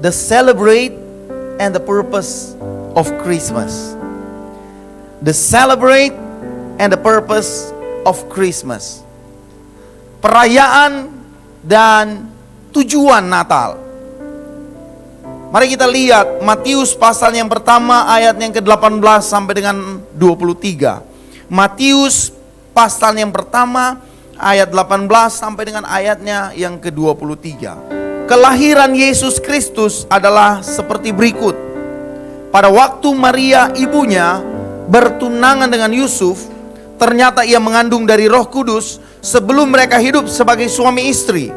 the celebrate and the purpose of Christmas. The celebrate and the purpose of Christmas. Perayaan dan tujuan Natal. Mari kita lihat Matius pasal yang pertama ayat yang ke-18 sampai dengan 23. Matius pasal yang pertama ayat 18 sampai dengan ayatnya yang ke-23. Kelahiran Yesus Kristus adalah seperti berikut. Pada waktu Maria ibunya bertunangan dengan Yusuf, ternyata ia mengandung dari Roh Kudus sebelum mereka hidup sebagai suami istri.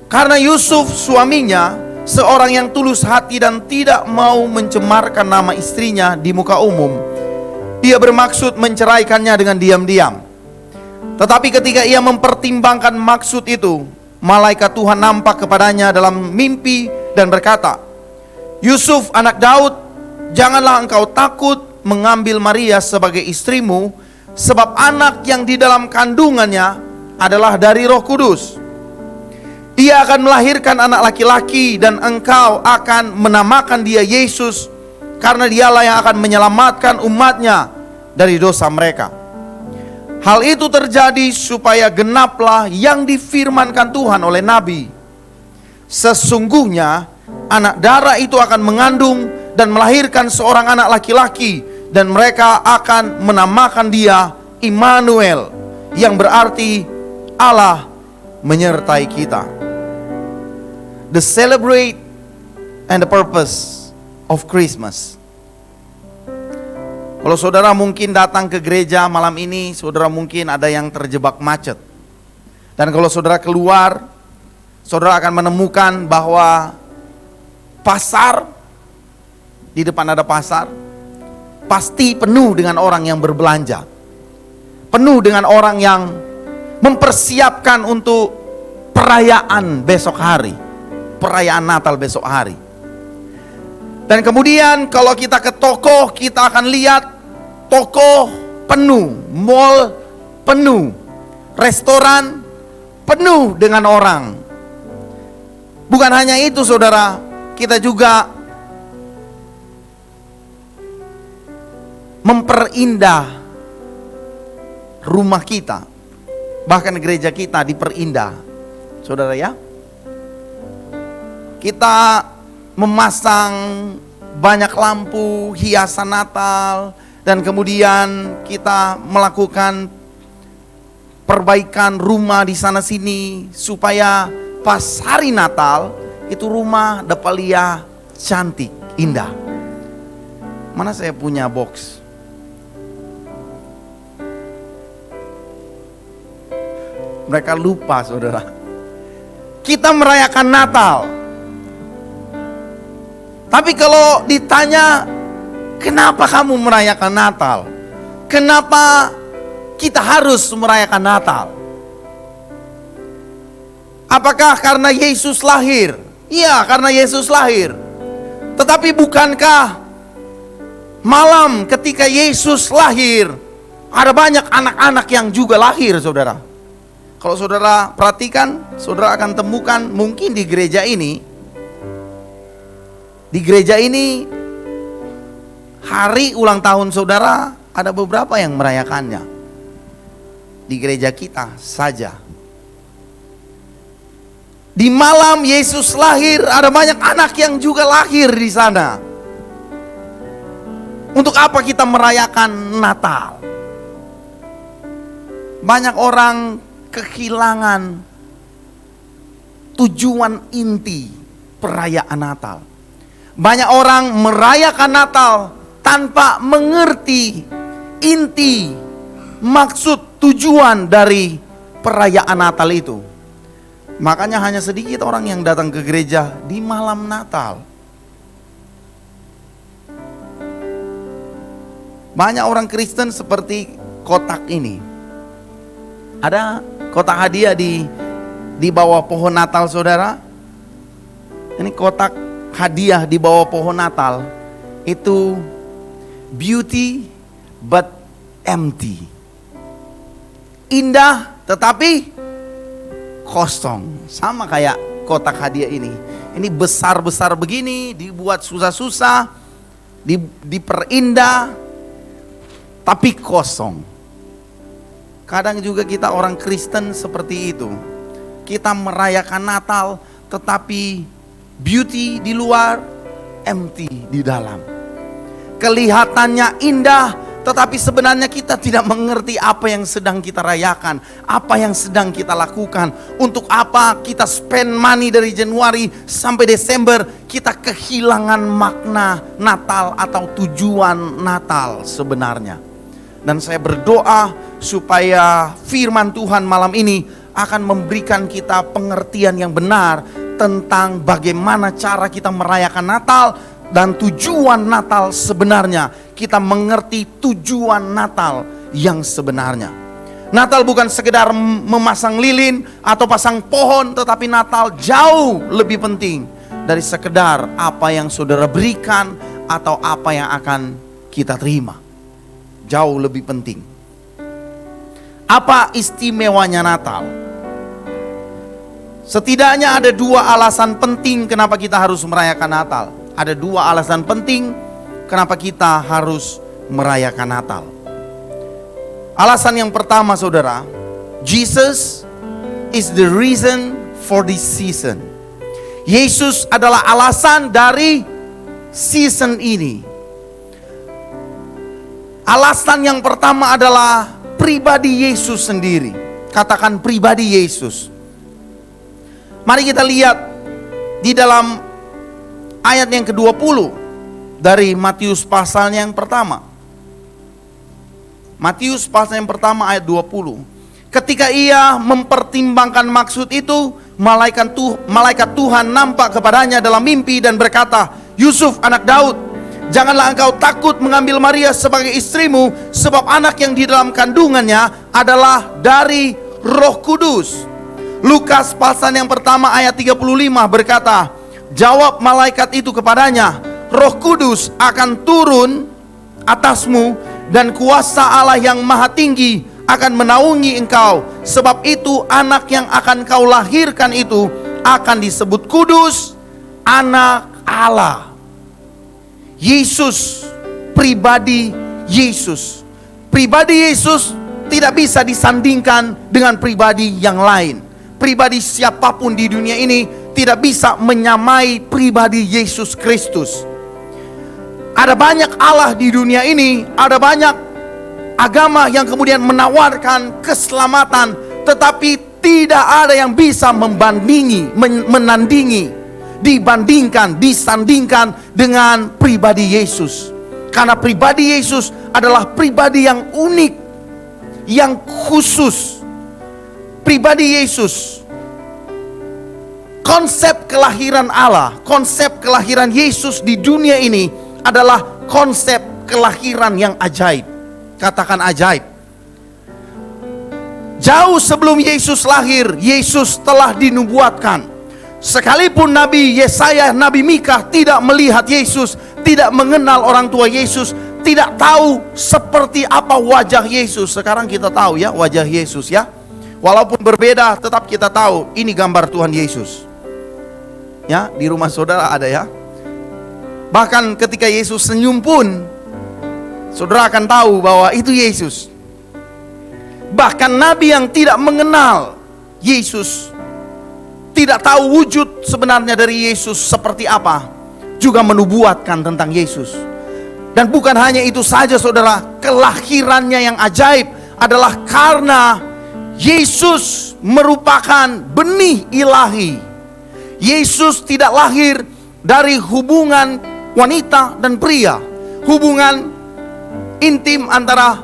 Karena Yusuf suaminya seorang yang tulus hati dan tidak mau mencemarkan nama istrinya di muka umum, dia bermaksud menceraikannya dengan diam-diam. Tetapi ketika ia mempertimbangkan maksud itu, malaikat Tuhan nampak kepadanya dalam mimpi dan berkata, "Yusuf anak Daud, janganlah engkau takut mengambil Maria sebagai istrimu, sebab anak yang di dalam kandungannya adalah dari Roh Kudus. Dia akan melahirkan anak laki-laki dan engkau akan menamakan dia Yesus, karena dialah yang akan menyelamatkan umatnya dari dosa mereka." Hal itu terjadi supaya genaplah yang difirmankan Tuhan oleh Nabi. Sesungguhnya anak darah itu akan mengandung dan melahirkan seorang anak laki-laki, dan mereka akan menamakan dia Immanuel, yang berarti Allah menyertai kita. The celebrate and the purpose of Christmas. Kalau saudara mungkin datang ke gereja malam ini, saudara mungkin ada yang terjebak macet. Dan kalau saudara keluar, saudara akan menemukan bahwa pasar, di depan ada pasar, pasti penuh dengan orang yang berbelanja. Penuh dengan orang yang mempersiapkan untuk perayaan besok hari. Perayaan Natal besok hari. Dan kemudian kalau kita ke toko, kita akan lihat toko penuh, mall penuh, restoran penuh dengan orang. Bukan hanya itu saudara, kita juga memperindah rumah kita. Bahkan gereja kita diperindah, saudara ya. Kita memasang banyak lampu, hiasan Natal, dan kemudian kita melakukan perbaikan rumah di sana sini supaya pas hari Natal itu rumah dapat lihat cantik, indah. Mana saya punya box? Mereka lupa saudara. Kita merayakan Natal. Tapi kalau ditanya, kenapa kamu merayakan Natal? Kenapa kita harus merayakan Natal? Apakah karena Yesus lahir? Iya, karena Yesus lahir. Tetapi bukankah malam ketika Yesus lahir, ada banyak anak-anak yang juga lahir, saudara? Kalau saudara perhatikan, saudara akan temukan mungkin di gereja ini. Di gereja ini, hari ulang tahun saudara ada beberapa yang merayakannya. Di gereja kita saja. Di malam Yesus lahir, ada banyak anak yang juga lahir di sana. Untuk apa kita merayakan Natal? Banyak orang kehilangan tujuan inti perayaan Natal. Banyak orang merayakan Natal tanpa mengerti inti, maksud, tujuan dari perayaan Natal itu. Makanya hanya sedikit orang yang datang ke gereja di malam Natal. Banyak orang Kristen seperti kotak ini. Ada kotak hadiah di bawah pohon Natal saudara. Ini kotak hadiah di bawah pohon Natal. Itu beauty but empty. Indah tetapi kosong. Sama kayak kotak hadiah ini. Ini besar-besar begini, dibuat susah-susah, diperindah, tapi kosong. Kadang juga kita orang Kristen seperti itu. Kita merayakan Natal, tetapi beauty di luar, empty di dalam. Kelihatannya indah, tetapi sebenarnya kita tidak mengerti apa yang sedang kita rayakan, apa yang sedang kita lakukan. Untuk apa kita spend money dari Januari sampai Desember, kita kehilangan makna Natal atau tujuan Natal sebenarnya. Dan saya berdoa supaya firman Tuhan malam ini akan memberikan kita pengertian yang benar tentang bagaimana cara kita merayakan Natal dan tujuan Natal sebenarnya. Kita mengerti tujuan Natal yang sebenarnya. Natal bukan sekedar memasang lilin atau pasang pohon, tetapi Natal jauh lebih penting dari sekedar apa yang saudara berikan atau apa yang akan kita terima. Jauh lebih penting. Apa istimewanya Natal? Setidaknya ada dua alasan penting kenapa kita harus merayakan Natal. Ada dua alasan penting kenapa kita harus merayakan Natal. Alasan yang pertama, saudara, Jesus is the reason for this season. Yesus adalah alasan dari season ini. Alasan yang pertama adalah pribadi Yesus sendiri. Katakan pribadi Yesus. Mari kita lihat di dalam ayat yang ke-20 dari Matius pasalnya yang pertama. Matius pasal yang pertama ayat 20. Ketika ia mempertimbangkan maksud itu, malaikat Tuhan nampak kepadanya dalam mimpi dan berkata, "Yusuf anak Daud, janganlah engkau takut mengambil Maria sebagai istrimu, sebab anak yang di dalam kandungannya adalah dari Roh Kudus." Lukas pasal yang pertama ayat 35 berkata, jawab malaikat itu kepadanya, "Roh Kudus akan turun atasmu dan kuasa Allah yang maha tinggi akan menaungi engkau. Sebab itu anak yang akan kau lahirkan itu akan disebut kudus, anak Allah." Yesus, pribadi Yesus. Pribadi Yesus tidak bisa disandingkan dengan pribadi yang lain. Pribadi siapapun di dunia ini tidak bisa menyamai pribadi Yesus Kristus. Ada banyak Allah di dunia ini, ada banyak agama yang kemudian menawarkan keselamatan, tetapi tidak ada yang bisa menandingi, dibandingkan, disandingkan dengan pribadi Yesus. Karena pribadi Yesus adalah pribadi yang unik, yang khusus. Pribadi Yesus, konsep kelahiran Allah, konsep kelahiran Yesus di dunia ini adalah konsep kelahiran yang ajaib. Katakan ajaib. Jauh sebelum Yesus lahir, Yesus telah dinubuatkan. Sekalipun Nabi Yesaya, Nabi Mika tidak melihat Yesus, tidak mengenal orang tua Yesus, tidak tahu seperti apa wajah Yesus. Sekarang kita tahu ya wajah Yesus ya. Walaupun berbeda, tetap kita tahu ini gambar Tuhan Yesus. Ya, di rumah saudara ada ya. Bahkan ketika Yesus senyum pun, saudara akan tahu bahwa itu Yesus. Bahkan nabi yang tidak mengenal Yesus, tidak tahu wujud sebenarnya dari Yesus seperti apa, juga menubuatkan tentang Yesus. Dan bukan hanya itu saja saudara, kelahirannya yang ajaib adalah karena Yesus merupakan benih ilahi. Yesus tidak lahir dari hubungan wanita dan pria, hubungan intim antara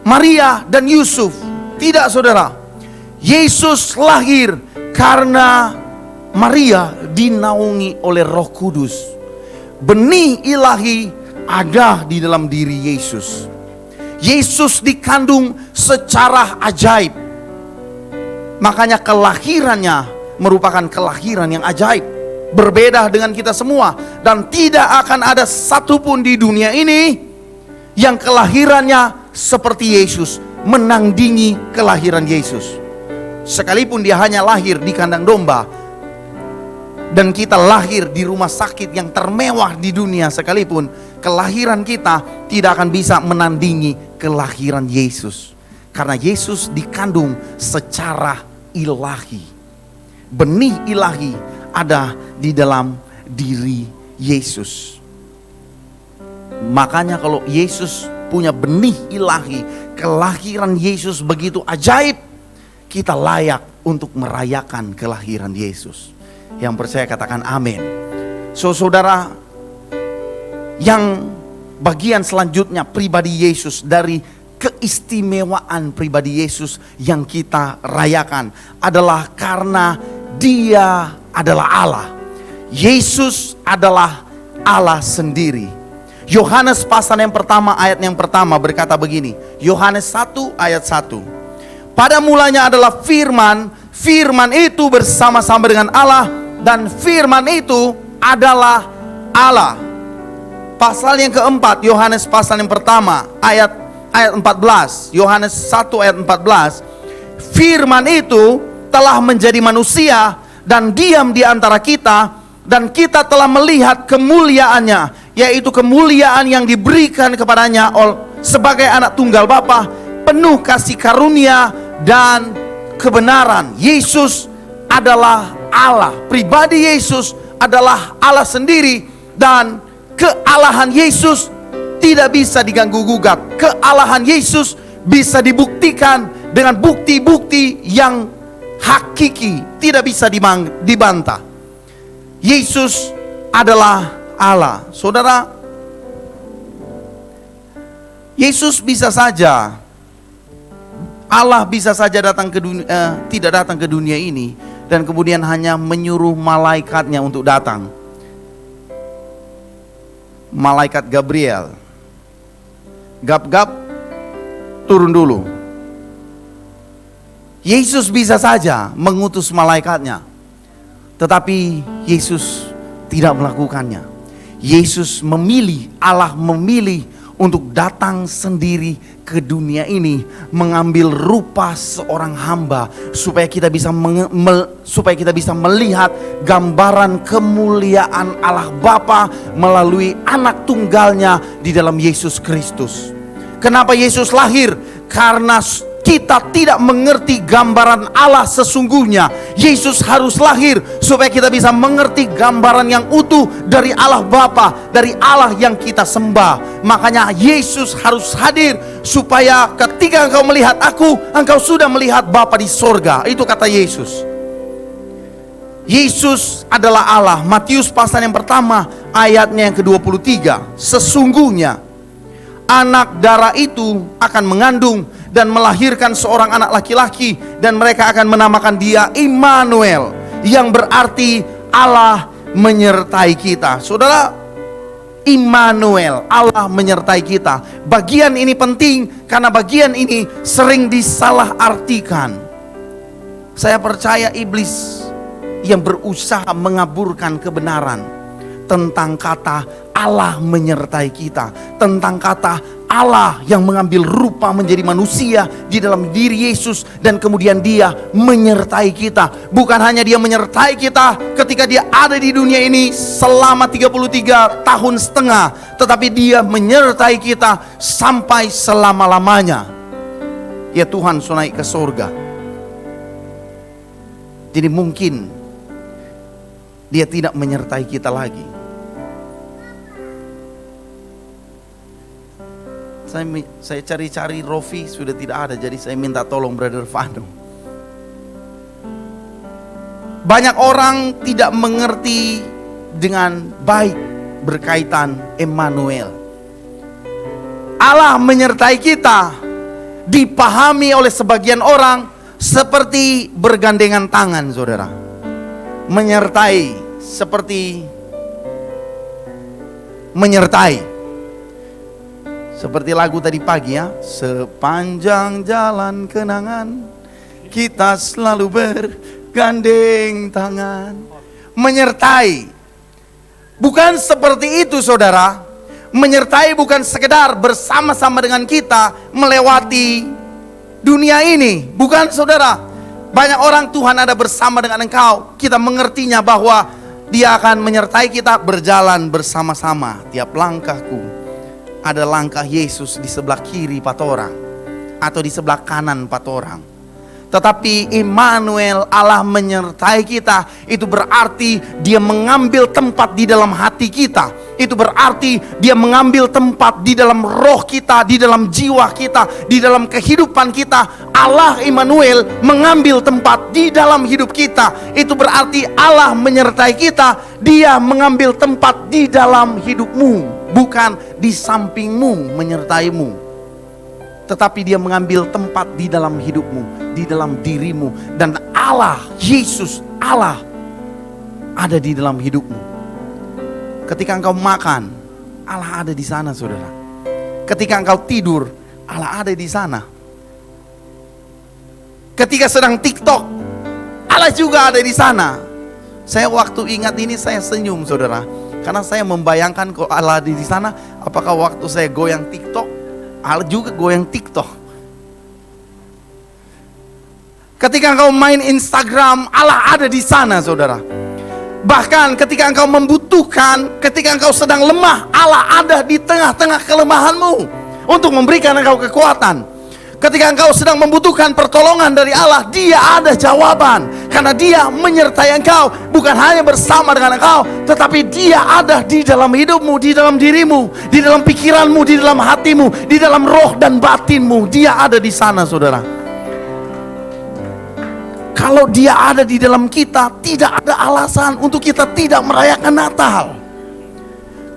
Maria dan Yusuf. Tidak saudara, Yesus lahir karena Maria dinaungi oleh Roh Kudus. Benih ilahi ada di dalam diri Yesus. Yesus dikandung secara ajaib. Makanya kelahirannya merupakan kelahiran yang ajaib. Berbeda dengan kita semua. Dan tidak akan ada satupun di dunia ini yang kelahirannya seperti Yesus, menandingi kelahiran Yesus. Sekalipun dia hanya lahir di kandang domba, dan kita lahir di rumah sakit yang termewah di dunia sekalipun, kelahiran kita tidak akan bisa menandingi kelahiran Yesus. Karena Yesus dikandung secara ilahi. Benih ilahi ada di dalam diri Yesus. Makanya kalau Yesus punya benih ilahi, kelahiran Yesus begitu ajaib, kita layak untuk merayakan kelahiran Yesus. Yang percaya katakan amin. So saudara, yang bagian selanjutnya pribadi Yesus, dari keistimewaan pribadi Yesus yang kita rayakan adalah karena Dia adalah Allah. Yesus adalah Allah sendiri. Yohanes pasal yang pertama ayat yang pertama berkata begini. Yohanes 1 ayat 1. Pada mulanya adalah firman, firman itu bersama-sama dengan Allah, dan firman itu adalah Allah. Pasal yang keempat, Yohanes pasal yang pertama ayat 14. Yohanes 1 ayat 14. Firman itu telah menjadi manusia dan diam di antara kita, dan kita telah melihat kemuliaannya, yaitu kemuliaan yang diberikan kepadanya sebagai anak tunggal Bapa, penuh kasih karunia dan kebenaran. Yesus adalah Allah. Pribadi Yesus adalah Allah sendiri, dan kealahan Yesus tidak bisa diganggu gugat. Kealahan Yesus bisa dibuktikan dengan bukti-bukti yang hakiki, tidak bisa dibantah. Yesus adalah Allah. Saudara, Yesus bisa saja, Allah bisa saja datang ke dunia, tidak datang ke dunia ini dan kemudian hanya menyuruh malaikatnya untuk datang. Malaikat Gabriel, gap-gap, turun dulu. Yesus bisa saja mengutus malaikatnya, tetapi Yesus tidak melakukannya. Yesus memilih, Allah memilih untuk datang sendiri ke dunia ini, mengambil rupa seorang hamba supaya kita bisa melihat gambaran kemuliaan Allah Bapa melalui anak tunggalnya di dalam Yesus Kristus. Kenapa Yesus lahir? Karena kita tidak mengerti gambaran Allah sesungguhnya. Yesus harus lahir supaya kita bisa mengerti gambaran yang utuh dari Allah Bapa, dari Allah yang kita sembah. Makanya Yesus harus hadir supaya ketika engkau melihat aku, engkau sudah melihat Bapa di sorga. Itu kata Yesus. Yesus adalah Allah. Matius pasal yang pertama ayatnya yang ke-23. Sesungguhnya anak darah itu akan mengandung dan melahirkan seorang anak laki-laki, dan mereka akan menamakan dia Immanuel, yang berarti Allah menyertai kita. Saudara, Immanuel, Allah menyertai kita. Bagian ini penting karena bagian ini sering disalahartikan. Saya percaya iblis yang berusaha mengaburkan kebenaran tentang kata Allah menyertai kita, tentang kata Allah yang mengambil rupa menjadi manusia di dalam diri Yesus, dan kemudian Dia menyertai kita. Bukan hanya Dia menyertai kita ketika Dia ada di dunia ini selama 33 tahun setengah, tetapi Dia menyertai kita sampai selama-lamanya. Ya, Tuhan sudah naik ke surga. Jadi mungkin Dia tidak menyertai kita lagi. Saya cari-cari Rofi, sudah tidak ada, jadi saya minta tolong Brother Vano. Banyak orang tidak mengerti dengan baik berkaitan Immanuel. Allah menyertai kita dipahami oleh sebagian orang seperti bergandengan tangan, saudara. Menyertai seperti menyertai. Seperti lagu tadi pagi ya, sepanjang jalan kenangan kita selalu bergandeng tangan. Menyertai. Bukan seperti itu, saudara. Menyertai bukan sekedar bersama-sama dengan kita melewati dunia ini. Bukan, saudara. Banyak orang, Tuhan ada bersama dengan engkau. Kita mengertinya bahwa Dia akan menyertai kita berjalan bersama-sama. Tiap langkahku ada langkah Yesus di sebelah kiri patorang atau di sebelah kanan patorang. Tetapi Immanuel, Allah menyertai kita, itu berarti Dia mengambil tempat di dalam hati kita. Itu berarti Dia mengambil tempat di dalam roh kita, di dalam jiwa kita, di dalam kehidupan kita. Allah Immanuel mengambil tempat di dalam hidup kita. Itu berarti Allah menyertai kita. Dia mengambil tempat di dalam hidupmu, bukan di sampingmu menyertaimu, tetapi Dia mengambil tempat di dalam hidupmu, di dalam dirimu. Dan Allah, Yesus, Allah ada di dalam hidupmu. Ketika engkau makan, Allah ada di sana, saudara. Ketika engkau tidur, Allah ada di sana. Ketika sedang TikTok, Allah juga ada di sana. Saya waktu ingat ini saya senyum, saudara, karena saya membayangkan kalau Allah ada di sana, apakah waktu saya goyang TikTok, Allah juga goyang TikTok. Ketika engkau main Instagram, Allah ada di sana, saudara. Bahkan ketika engkau membutuhkan, ketika engkau sedang lemah, Allah ada di tengah-tengah kelemahanmu untuk memberikan engkau kekuatan. Ketika engkau sedang membutuhkan pertolongan dari Allah, Dia ada jawaban. Karena Dia menyertai engkau, bukan hanya bersama dengan engkau, tetapi Dia ada di dalam hidupmu, di dalam dirimu, di dalam pikiranmu, di dalam hatimu, di dalam roh dan batinmu. Dia ada di sana, saudara. Kalau Dia ada di dalam kita, tidak ada alasan untuk kita tidak merayakan Natal.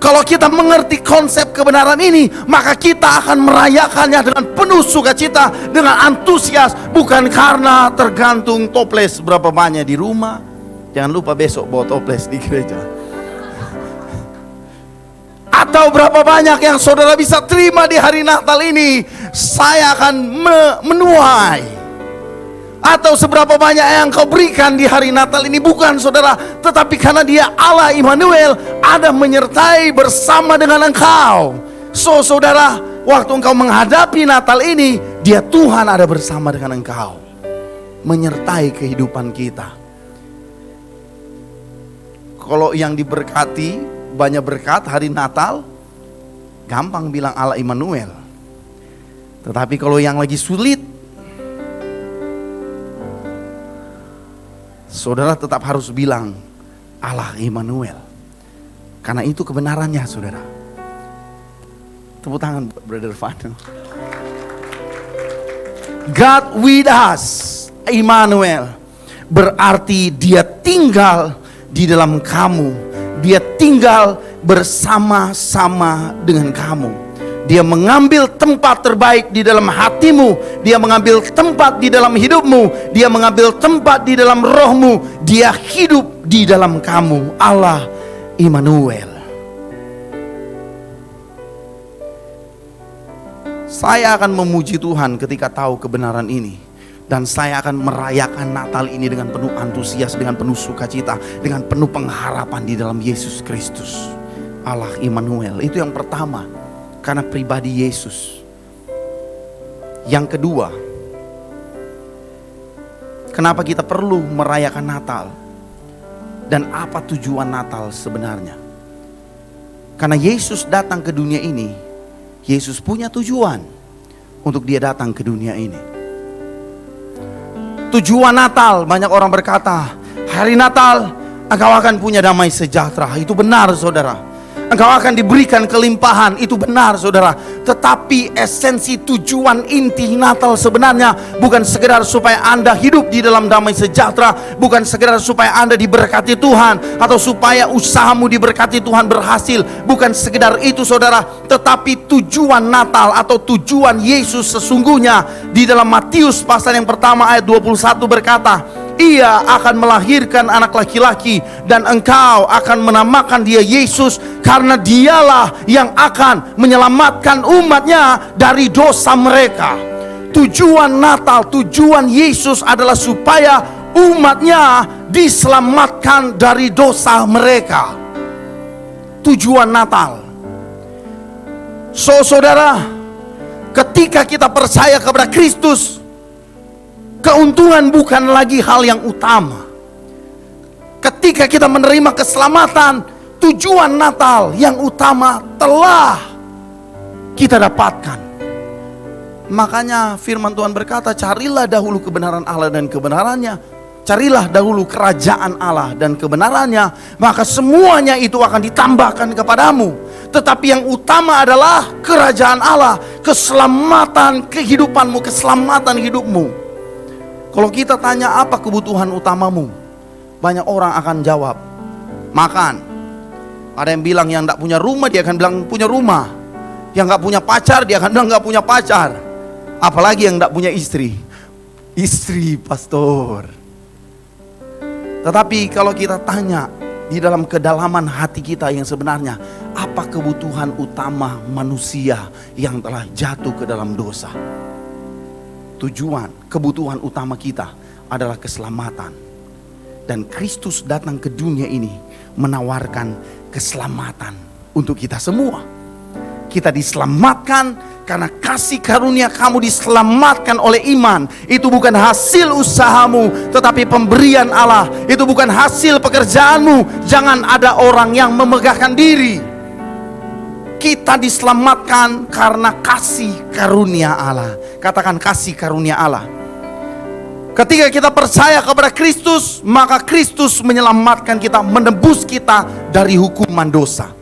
Kalau kita mengerti konsep kebenaran ini, maka kita akan merayakannya dengan penuh sukacita, dengan antusias, bukan karena tergantung toples berapa banyak di rumah. Jangan lupa besok bawa toples di gereja. Atau berapa banyak yang saudara bisa terima di hari Natal ini. Saya akan menuai. Atau seberapa banyak yang kau berikan di hari Natal ini, bukan, saudara, tetapi karena Dia Allah Immanuel ada menyertai bersama dengan engkau. So, saudara, waktu engkau menghadapi Natal ini, Dia Tuhan ada bersama dengan engkau, menyertai kehidupan kita. Kalau yang diberkati banyak berkat hari Natal, gampang bilang Allah Immanuel. Tetapi kalau yang lagi sulit, saudara tetap harus bilang Allah Immanuel. Karena itu kebenarannya, saudara. Tepuk tangan buat Brother Fano. God with us, Immanuel, berarti Dia tinggal di dalam kamu. Dia tinggal bersama-sama dengan kamu. Dia mengambil tempat terbaik di dalam hatimu. Dia mengambil tempat di dalam hidupmu. Dia mengambil tempat di dalam rohmu. Dia hidup di dalam kamu. Allah Immanuel. Saya akan memuji Tuhan ketika tahu kebenaran ini. Dan saya akan merayakan Natal ini dengan penuh antusias, dengan penuh sukacita, dengan penuh pengharapan di dalam Yesus Kristus. Allah Immanuel. Itu yang pertama. Karena pribadi Yesus. Yang kedua, kenapa kita perlu merayakan Natal? Dan apa tujuan Natal sebenarnya? Karena Yesus datang ke dunia ini, Yesus punya tujuan untuk Dia datang ke dunia ini. Tujuan Natal, banyak orang berkata, hari Natal engkau akan punya damai sejahtera. Itu benar, saudara. Engkau akan diberikan kelimpahan, itu benar, saudara. Tetapi esensi tujuan inti Natal sebenarnya bukan sekedar supaya Anda hidup di dalam damai sejahtera, bukan sekedar supaya Anda diberkati Tuhan, atau supaya usahamu diberkati Tuhan berhasil. Bukan sekedar itu, saudara. Tetapi tujuan Natal atau tujuan Yesus sesungguhnya di dalam Matius pasal yang pertama ayat 21 berkata, Ia akan melahirkan anak laki-laki dan engkau akan menamakan dia Yesus, karena Dialah yang akan menyelamatkan umatnya dari dosa mereka. Tujuan Natal, tujuan Yesus adalah supaya umatnya diselamatkan dari dosa mereka. Tujuan Natal. So, saudara, ketika kita percaya kepada Kristus, keuntungan bukan lagi hal yang utama. Ketika kita menerima keselamatan, tujuan Natal yang utama telah kita dapatkan. Makanya firman Tuhan berkata, carilah dahulu kebenaran Allah dan kebenarannya. Carilah dahulu kerajaan Allah dan kebenarannya, maka semuanya itu akan ditambahkan kepadamu. Tetapi yang utama adalah kerajaan Allah, keselamatan kehidupanmu, keselamatan hidupmu. Kalau kita tanya apa kebutuhan utamamu, banyak orang akan jawab, makan. Ada yang bilang yang tidak punya rumah, dia akan bilang punya rumah. Yang nggak punya pacar, dia akan bilang nggak punya pacar. Apalagi yang tidak punya istri. Istri, pastor. Tetapi kalau kita tanya di dalam kedalaman hati kita yang sebenarnya, apa kebutuhan utama manusia yang telah jatuh ke dalam dosa? Tujuan, kebutuhan utama kita adalah keselamatan. Dan Kristus datang ke dunia ini menawarkan keselamatan untuk kita semua. Kita diselamatkan karena kasih karunia, kamu diselamatkan oleh iman. Itu bukan hasil usahamu, tetapi pemberian Allah. Itu bukan hasil pekerjaanmu. Jangan ada orang yang memegahkan diri. Kita diselamatkan karena kasih karunia Allah. Katakan kasih karunia Allah. Ketika kita percaya kepada Kristus, maka Kristus menyelamatkan kita, menebus kita dari hukuman dosa.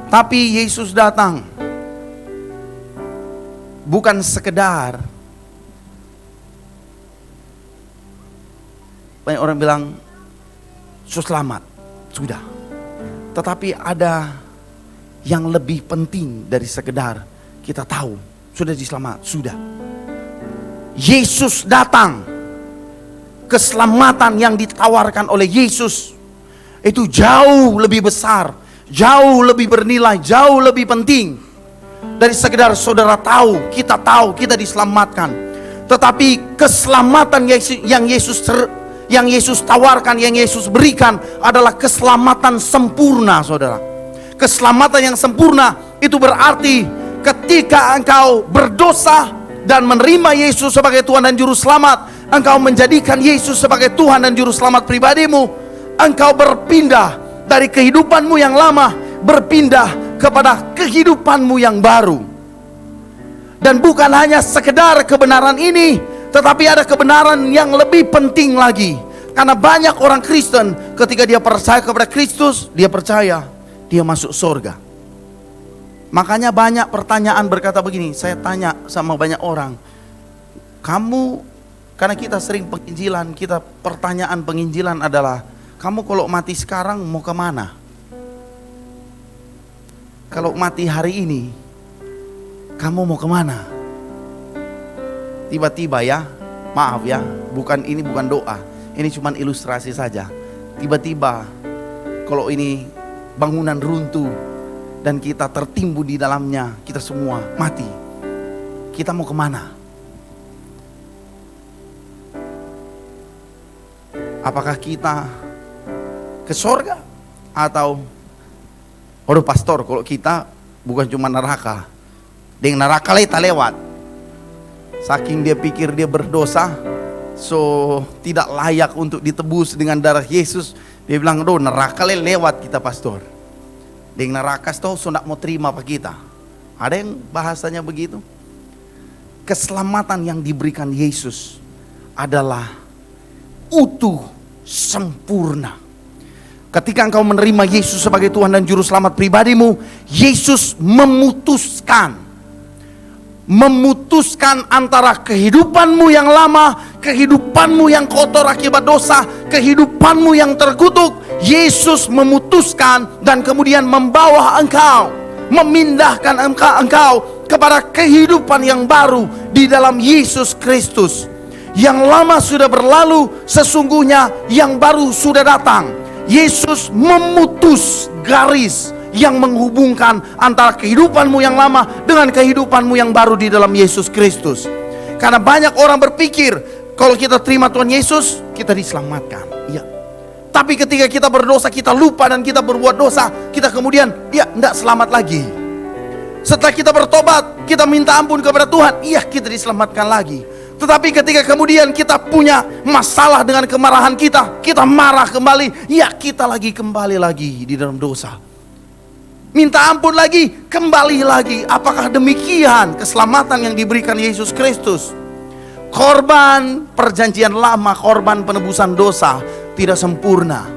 Tapi Yesus datang bukan sekedar, banyak orang bilang selamat, sudah. Tetapi ada yang lebih penting dari sekedar kita tahu sudah diselamat, sudah. Yesus datang, keselamatan yang ditawarkan oleh Yesus itu jauh lebih besar, jauh lebih bernilai, jauh lebih penting dari sekedar saudara tahu, kita diselamatkan. Tetapi keselamatan yang Yesus tawarkan, yang Yesus berikan adalah keselamatan sempurna, saudara. Keselamatan yang sempurna itu berarti ketika engkau berdosa dan menerima Yesus sebagai Tuhan dan Juru Selamat, engkau menjadikan Yesus sebagai Tuhan dan Juru Selamat pribadimu, engkau berpindah dari kehidupanmu yang lama, berpindah kepada kehidupanmu yang baru. Dan bukan hanya sekedar kebenaran ini, tetapi ada kebenaran yang lebih penting lagi. Karena banyak orang Kristen ketika dia percaya kepada Kristus, dia percaya dia masuk surga. Makanya banyak pertanyaan berkata begini, saya tanya sama banyak orang, kamu, karena kita sering penginjilan, kita pertanyaan penginjilan adalah, kamu kalau mati sekarang mau kemana? Kalau mati hari ini, kamu mau kemana? Tiba-tiba ya, maaf ya, ini bukan doa, ini cuma ilustrasi saja. Tiba-tiba kalau ini bangunan runtuh dan kita tertimbun di dalamnya, kita semua mati, kita mau kemana? Apakah kita ke surga? Atau waduh pastor, kalau kita bukan cuma neraka, dengan neraka kita lewat. Saking dia pikir dia berdosa, so tidak layak untuk ditebus dengan darah Yesus, dia bilang, "Aduh, neraka lewat kita, pastor." Dengan neraka so nak mau terima apa kita? Ada yang bahasanya begitu. Keselamatan yang diberikan Yesus adalah utuh, sempurna. Ketika engkau menerima Yesus sebagai Tuhan dan Juru Selamat pribadimu, Yesus memutuskan antara kehidupanmu yang lama, kehidupanmu yang kotor akibat dosa, kehidupanmu yang terkutuk. Yesus memutuskan dan kemudian membawa engkau, memindahkan engkau kepada kehidupan yang baru di dalam Yesus Kristus. Yang lama sudah berlalu, sesungguhnya yang baru sudah datang. Yesus memutus garis yang menghubungkan antara kehidupanmu yang lama dengan kehidupanmu yang baru di dalam Yesus Kristus. Karena banyak orang berpikir kalau kita terima Tuhan Yesus, kita diselamatkan. Iya. Tapi ketika kita berdosa, kita lupa dan kita berbuat dosa, kita kemudian tidak selamat lagi. Setelah kita bertobat, kita minta ampun kepada Tuhan, kita diselamatkan lagi. Tetapi ketika kemudian kita punya masalah dengan kemarahan kita marah kembali, ya kita lagi kembali lagi di dalam dosa. Minta ampun lagi, kembali lagi. Apakah demikian keselamatan yang diberikan Yesus Kristus? Korban perjanjian lama, korban penebusan dosa tidak sempurna.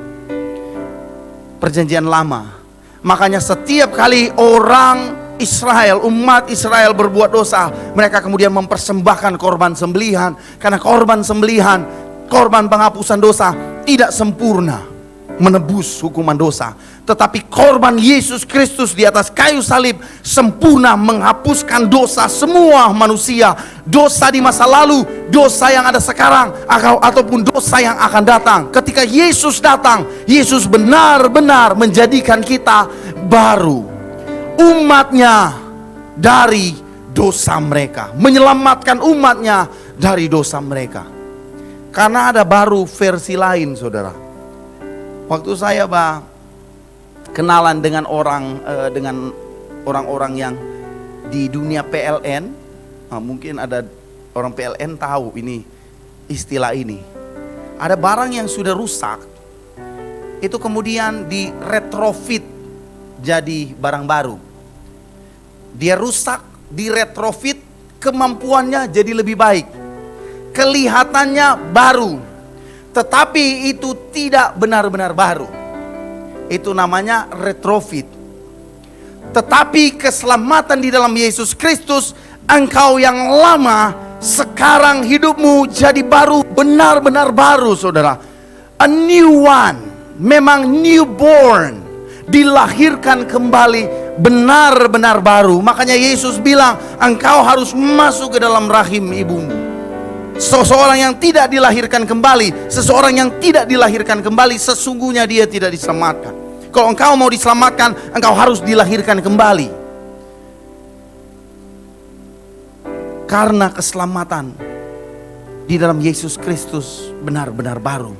Perjanjian lama. Makanya setiap kali orang Israel, umat Israel berbuat dosa, mereka kemudian mempersembahkan korban sembelihan. Karena korban sembelihan, korban penghapusan dosa tidak sempurna menebus hukuman dosa. Tetapi korban Yesus Kristus di atas kayu salib sempurna menghapuskan dosa semua manusia. Dosa di masa lalu, dosa yang ada sekarang, ataupun dosa yang akan datang. Ketika Yesus datang, Yesus benar-benar menjadikan kita baru, umatnya dari dosa mereka, menyelamatkan umatnya dari dosa mereka. Karena ada baru versi lain, saudara. Waktu saya kenalan dengan orang-orang yang di dunia PLN, mungkin ada orang PLN tahu ini istilah ini. Ada barang yang sudah rusak, itu kemudian di retrofit jadi barang baru. Dia rusak, di retrofit, kemampuannya jadi lebih baik, kelihatannya baru, tetapi itu tidak benar-benar baru. Itu namanya retrofit. Tetapi keselamatan di dalam Yesus Kristus, engkau yang lama, sekarang hidupmu jadi baru, benar-benar baru, saudara. A new one, memang newborn, dilahirkan kembali, benar-benar baru. Makanya Yesus bilang, engkau harus masuk ke dalam rahim ibumu. Seseorang yang tidak dilahirkan kembali, seseorang yang tidak dilahirkan kembali, sesungguhnya dia tidak diselamatkan. Kalau engkau mau diselamatkan, engkau harus dilahirkan kembali. Karena keselamatan di dalam Yesus Kristus benar-benar baru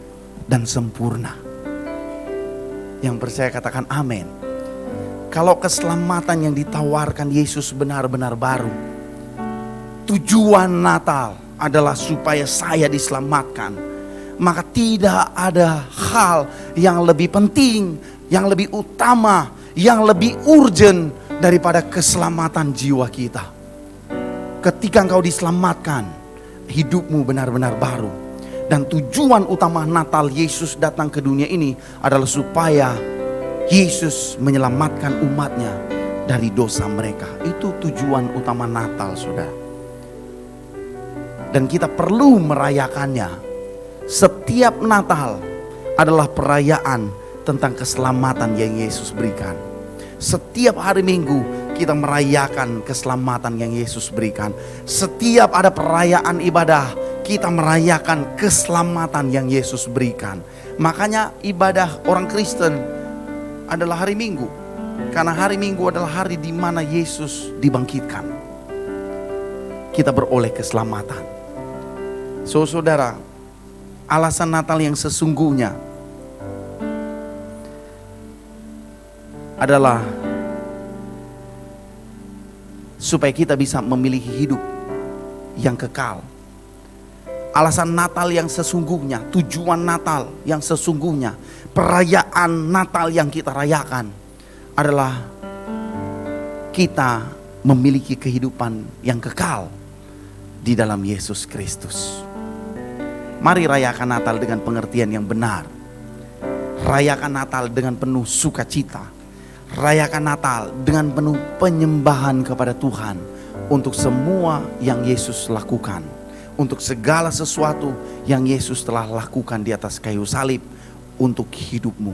dan sempurna. Yang percaya katakan amin. Kalau keselamatan yang ditawarkan Yesus benar-benar baru, tujuan Natal adalah supaya saya diselamatkan, maka tidak ada hal yang lebih penting, yang lebih utama, yang lebih urgent daripada keselamatan jiwa kita. Ketika engkau diselamatkan, hidupmu benar-benar baru. Dan tujuan utama Natal Yesus datang ke dunia ini adalah supaya Yesus menyelamatkan umatnya dari dosa mereka. Itu tujuan utama Natal, saudara. Dan kita perlu merayakannya. Setiap Natal adalah perayaan tentang keselamatan yang Yesus berikan. Setiap hari Minggu kita merayakan keselamatan yang Yesus berikan. Setiap ada perayaan ibadah, kita merayakan keselamatan yang Yesus berikan. Makanya ibadah orang Kristen adalah hari Minggu. Karena hari Minggu adalah hari di mana Yesus dibangkitkan. Kita beroleh keselamatan. So, saudara, alasan Natal yang sesungguhnya adalah supaya kita bisa memiliki hidup yang kekal. Alasan Natal yang sesungguhnya, tujuan Natal yang sesungguhnya, perayaan Natal yang kita rayakan adalah kita memiliki kehidupan yang kekal di dalam Yesus Kristus. Mari rayakan Natal dengan pengertian yang benar. Rayakan Natal dengan penuh sukacita. Rayakan Natal dengan penuh penyembahan kepada Tuhan untuk semua yang Yesus lakukan, untuk segala sesuatu yang Yesus telah lakukan di atas kayu salib untuk hidupmu.